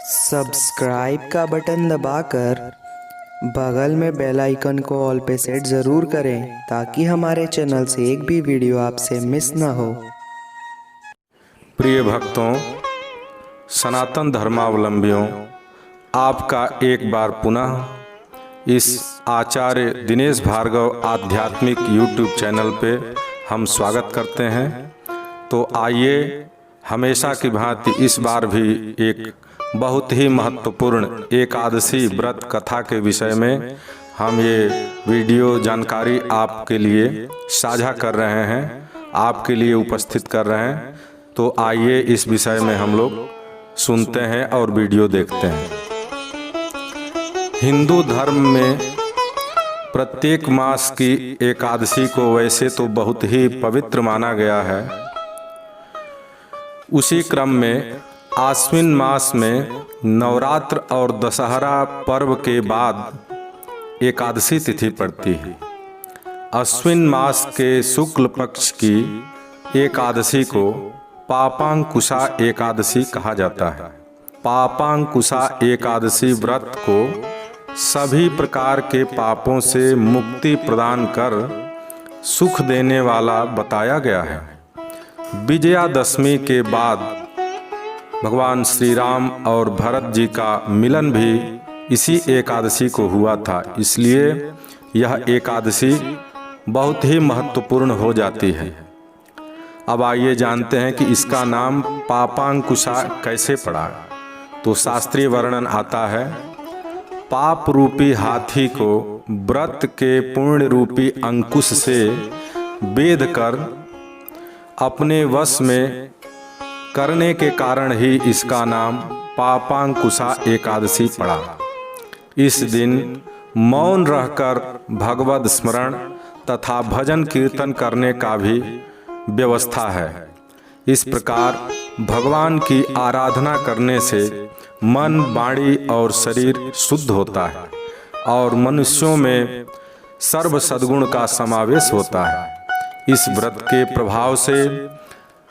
Subscribe का button दबाकर बगल में बेल आइकन को ऑल पे सेट ज़रूर करें ताकि हमारे चैनल से एक भी वीडियो आपसे मिस ना हो। प्रिय भक्तों, सनातन धर्मावलंबियों, आपका एक बार पुनः इस आचार्य दिनेश भार्गव आध्यात्मिक यूट्यूब चैनल पे हम स्वागत करते हैं। तो आइए हमेशा की भांति इस बार भी एक बहुत ही महत्वपूर्ण एकादशी व्रत कथा के विषय में हम ये वीडियो जानकारी आपके लिए साझा कर रहे हैं, आपके लिए उपस्थित कर रहे हैं। तो आइए इस विषय में हम लोग सुनते हैं और वीडियो देखते हैं। हिंदू धर्म में प्रत्येक मास की एकादशी को वैसे तो बहुत ही पवित्र माना गया है। उसी क्रम में आश्विन मास में नवरात्र और दशहरा पर्व के बाद एकादशी तिथि पड़ती है। अश्विन मास के शुक्ल पक्ष की एकादशी को पापांकुशा एकादशी कहा जाता है। पापांकुशा एकादशी व्रत को सभी प्रकार के पापों से मुक्ति प्रदान कर सुख देने वाला बताया गया है। विजयादशमी के बाद भगवान श्री राम और भरत जी का मिलन भी इसी एकादशी को हुआ था, इसलिए यह एकादशी बहुत ही महत्वपूर्ण हो जाती है। अब आइए जानते हैं कि इसका नाम पापांकुशा कैसे पड़ा। तो शास्त्रीय वर्णन आता है, पाप रूपी हाथी को व्रत के पुण्य रूपी अंकुश से बेध कर अपने वश में करने के कारण ही इसका नाम पापांकुशा एकादशी पड़ा। इस दिन मौन रहकर भगवद स्मरण तथा भजन कीर्तन करने का भी व्यवस्था है। इस प्रकार भगवान की आराधना करने से मन, वाणी और शरीर शुद्ध होता है और मनुष्यों में सर्व सद्गुण का समावेश होता है। इस व्रत के प्रभाव से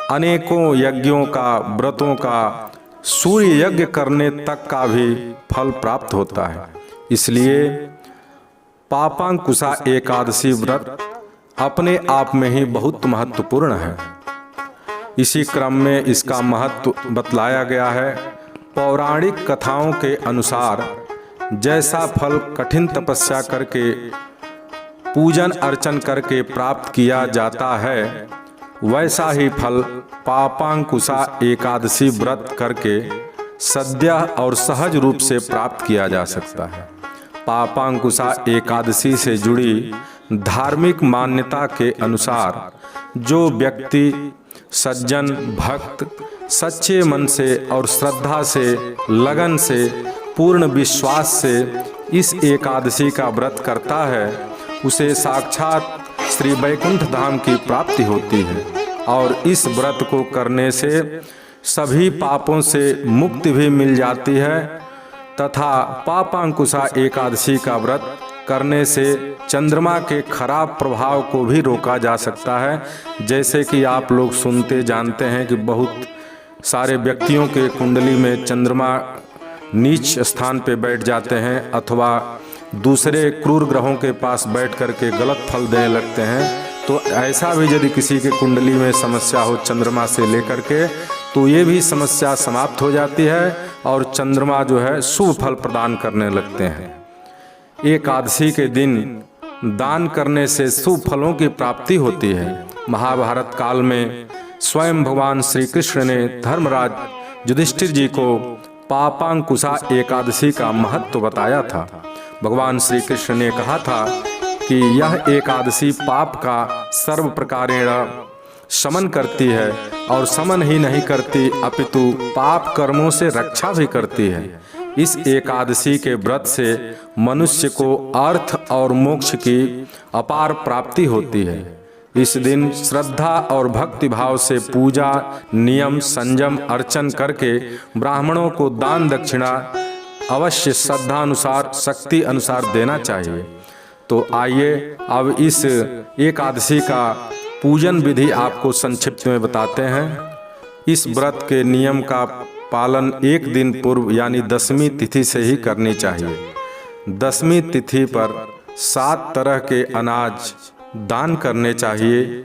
अनेकों यज्ञों का, व्रतों का, सूर्य यज्ञ करने तक का भी फल प्राप्त होता है। इसलिए पापांकुशा एकादशी व्रत अपने आप में ही बहुत महत्वपूर्ण है। इसी क्रम में इसका महत्व बतलाया गया है। पौराणिक कथाओं के अनुसार जैसा फल कठिन तपस्या करके, पूजन अर्चन करके प्राप्त किया जाता है, वैसा ही फल पापांकुशा एकादशी व्रत करके सद्य और सहज रूप से प्राप्त किया जा सकता है। पापांकुशा एकादशी से जुड़ी धार्मिक मान्यता के अनुसार जो व्यक्ति सज्जन भक्त सच्चे मन से और श्रद्धा से, लगन से, पूर्ण विश्वास से इस एकादशी का व्रत करता है, उसे साक्षात श्री वैकुंठ धाम की प्राप्ति होती है और इस व्रत को करने से सभी पापों से मुक्ति भी मिल जाती है तथा पापांकुशा एकादशी का व्रत करने से चंद्रमा के खराब प्रभाव को भी रोका जा सकता है। जैसे कि आप लोग सुनते जानते हैं कि बहुत सारे व्यक्तियों के कुंडली में चंद्रमा नीच स्थान पे बैठ जाते हैं अथवा दूसरे क्रूर ग्रहों के पास बैठ करके गलत फल देने लगते हैं। तो ऐसा भी यदि किसी के कुंडली में समस्या हो चंद्रमा से लेकर के, तो ये भी समस्या समाप्त हो जाती है और चंद्रमा जो है शुभ फल प्रदान करने लगते हैं। एकादशी के दिन दान करने से शुभ फलों की प्राप्ति होती है। महाभारत काल में स्वयं भगवान श्री कृष्ण ने धर्मराज युधिष्ठिर जी को पापांकुशा एकादशी का महत्व बताया था। भगवान श्री कृष्ण ने कहा था कि यह एकादशी पाप का सर्व प्रकारेण शमन करती है और शमन ही नहीं करती अपितु पाप कर्मों से रक्षा भी करती है। इस एकादशी के व्रत से मनुष्य को अर्थ और मोक्ष की अपार प्राप्ति होती है। इस दिन श्रद्धा और भक्ति भाव से पूजा, नियम, संयम, अर्चन करके ब्राह्मणों को दान दक्षिणा अवश्य श्रद्धानुसार, शक्ति अनुसार देना चाहिए। तो आइए अब इस एकादशी का पूजन विधि आपको संक्षिप्त में बताते हैं। इस व्रत के नियम का पालन एक दिन पूर्व यानी 10वीं तिथि से ही करनी चाहिए। 10वीं तिथि पर 7 तरह के अनाज दान करने चाहिए।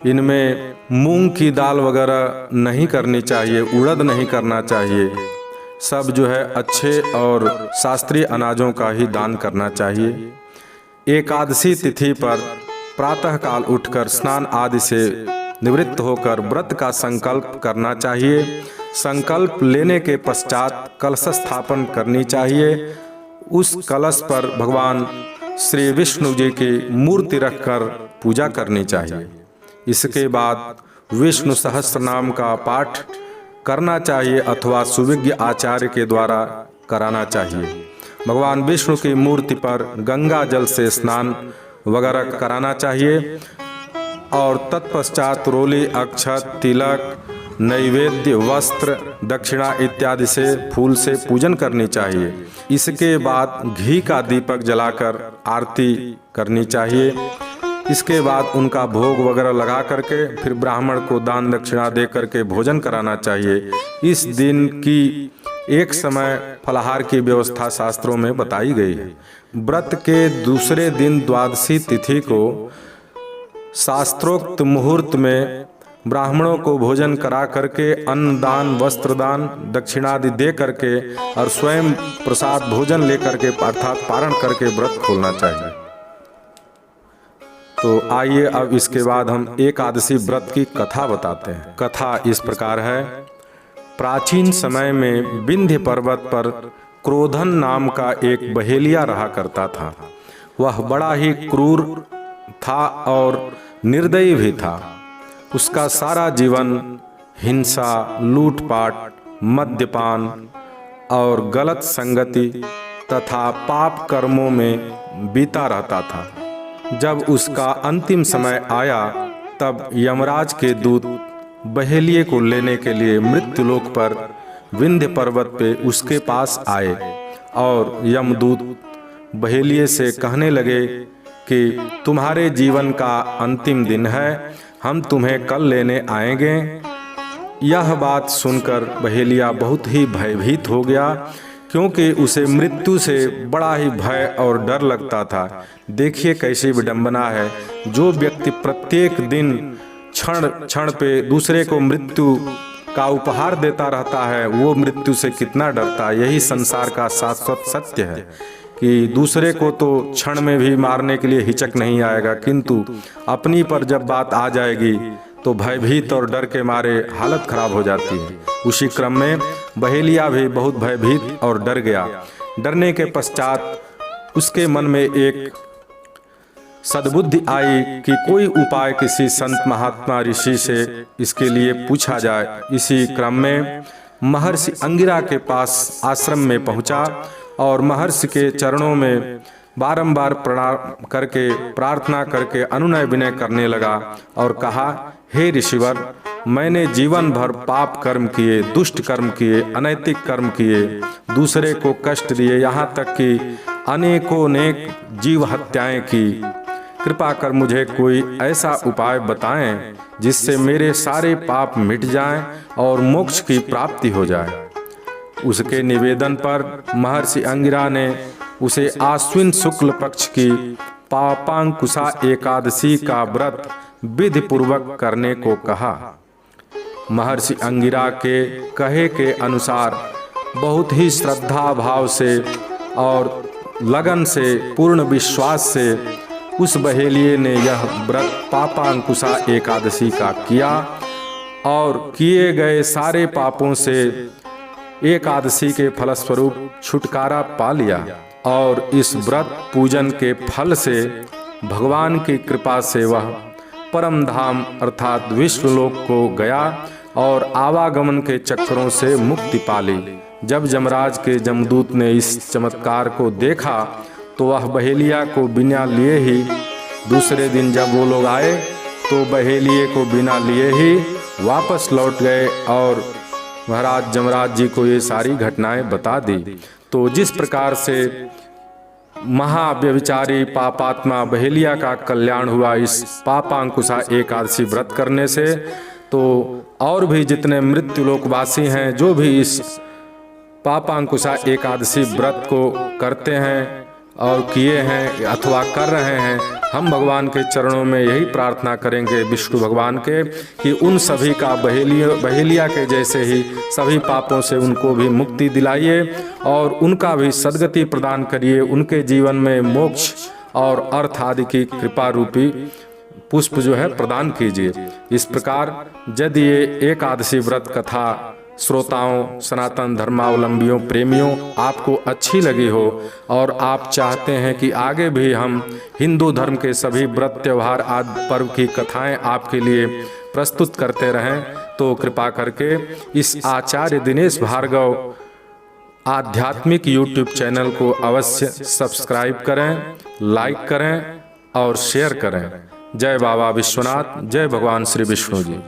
इनमें मूंग की दाल वगैरह नहीं करनी चाहिए, उड़द नहीं करना चाहिए। सब जो है अच्छे और शास्त्रीय अनाजों का ही दान करना चाहिए। एकादशी तिथि पर प्रातःकाल उठकर स्नान आदि से निवृत्त होकर व्रत का संकल्प करना चाहिए। संकल्प लेने के पश्चात कलश स्थापन करनी चाहिए। उस कलश पर भगवान श्री विष्णु जी की मूर्ति रखकर पूजा करनी चाहिए। इसके बाद विष्णु सहस्त्र नाम का पाठ करना चाहिए अथवा सुविज्ञ आचार्य के द्वारा कराना चाहिए। भगवान विष्णु की मूर्ति पर गंगा जल से स्नान वगैरह कराना चाहिए और तत्पश्चात रोली, अक्षत, तिलक, नैवेद्य, वस्त्र, दक्षिणा इत्यादि से फूल से पूजन करनी चाहिए। इसके बाद घी का दीपक जलाकर आरती करनी चाहिए। इसके बाद उनका भोग वगैरह लगा करके फिर ब्राह्मण को दान दक्षिणा दे करके भोजन कराना चाहिए। इस दिन की एक समय फलाहार की व्यवस्था शास्त्रों में बताई गई है। व्रत के दूसरे दिन द्वादशी तिथि को शास्त्रोक्त मुहूर्त में ब्राह्मणों को भोजन करा करके अन्न दान, वस्त्र दान, दक्षिणादि दे करके और स्वयं प्रसाद भोजन लेकर के अर्थात पारण करके व्रत खोलना चाहिए। तो आइए अब इसके बाद हम एकादशी व्रत की कथा बताते हैं। कथा इस प्रकार है। प्राचीन समय में विंध्य पर्वत पर क्रोधन नाम का एक बहेलिया रहा करता था। वह बड़ा ही क्रूर था और निर्दयी भी था। उसका सारा जीवन हिंसा, लूटपाट, मद्यपान और गलत संगति तथा पाप कर्मों में बीता रहता था। जब उसका अंतिम समय आया तब यमराज के दूत बहेलिये को लेने के लिए मृत्युलोक पर विंध्य पर्वत पे उसके पास आए और यमदूत बहेलिये से कहने लगे कि तुम्हारे जीवन का अंतिम दिन है, हम तुम्हें कल लेने आएंगे। यह बात सुनकर बहेलिया बहुत ही भयभीत हो गया, क्योंकि उसे मृत्यु से बड़ा ही भय और डर लगता था। देखिए कैसी विडंबना है, जो व्यक्ति प्रत्येक दिन क्षण क्षण पे दूसरे को मृत्यु का उपहार देता रहता है, वो मृत्यु से कितना डरता है। यही संसार का शाश्वत सत्य है कि दूसरे को तो क्षण में भी मारने के लिए हिचक नहीं आएगा, किंतु अपनी पर जब बात आ जाएगी तो भयभीत और डर के मारे हालत खराब हो जाती है। उसी क्रम में बहेलिया भी बहुत भयभीत और डर गया। डरने के पश्चात उसके मन में एक सद्बुद्धि आई कि कोई उपाय किसी संत महात्मा ऋषि से इसके लिए पूछा जाए। इसी क्रम में महर्षि अंगिरा के पास आश्रम में पहुंचा और महर्षि के चरणों में बारंबार प्रणाम करके प्रार्थना करके अनुनय विनय करने लगा और कहा, हे ऋषिवर, मैंने जीवन भर पाप कर्म किए, दुष्ट कर्म किए, अनैतिक कर्म किए, दूसरे को कष्ट दिए, यहाँ तक कि अनेकों अनेक जीव हत्याएं की। कृपा कर मुझे कोई ऐसा उपाय बताएं जिससे मेरे सारे पाप मिट जाएं और मोक्ष की प्राप्ति हो जाए। उसके निवेदन पर महर्षि अंगिरा ने उसे आश्विन शुक्ल पक्ष की पापांकुशा एकादशी का व्रत विधि पूर्वक करने को कहा। महर्षि अंगिरा के कहे के अनुसार बहुत ही श्रद्धा भाव से और लगन से, पूर्ण विश्वास से उस बहेलिये ने यह व्रत पापांकुशा एकादशी का किया और किए गए सारे पापों से एकादशी के फलस्वरूप छुटकारा पा लिया। और इस व्रत पूजन के फल से भगवान की कृपा से वह परम धाम अर्थात विश्वलोक को गया और आवागमन के चक्रों से मुक्ति पा ली। जब यमराज के जमदूत ने इस चमत्कार को देखा तो वह बहेलिया को बिना लिए ही, दूसरे दिन जब वो लोग आए तो बहेलिये को बिना लिए ही वापस लौट गए और महाराज यमराज जी को ये सारी घटनाएं बता दी। तो जिस प्रकार से महाव्यभिचारी पापात्मा बहेलिया का कल्याण हुआ इस पापांकुशा एकादशी व्रत करने से, तो और भी जितने मृत्युलोकवासी हैं, जो भी इस पापांकुशा एकादशी व्रत को करते हैं और किए हैं अथवा कर रहे हैं, हम भगवान के चरणों में यही प्रार्थना करेंगे विष्णु भगवान के कि उन सभी का बहेलिया के जैसे ही सभी पापों से उनको भी मुक्ति दिलाइए और उनका भी सद्गति प्रदान करिए, उनके जीवन में मोक्ष और अर्थ आदि की कृपा रूपी पुष्प जो है प्रदान कीजिए। इस प्रकार यदि ये एकादशी व्रत कथा श्रोताओं, सनातन धर्मावलंबियों, प्रेमियों आपको अच्छी लगी हो और आप चाहते हैं कि आगे भी हम हिंदू धर्म के सभी व्रत त्यौहार आदि पर्व की कथाएं आपके लिए प्रस्तुत करते रहें, तो कृपा करके इस आचार्य दिनेश भार्गव आध्यात्मिक YouTube चैनल को अवश्य सब्सक्राइब करें, लाइक करें और शेयर करें। जय बाबा विश्वनाथ, जय भगवान श्री विष्णु जी।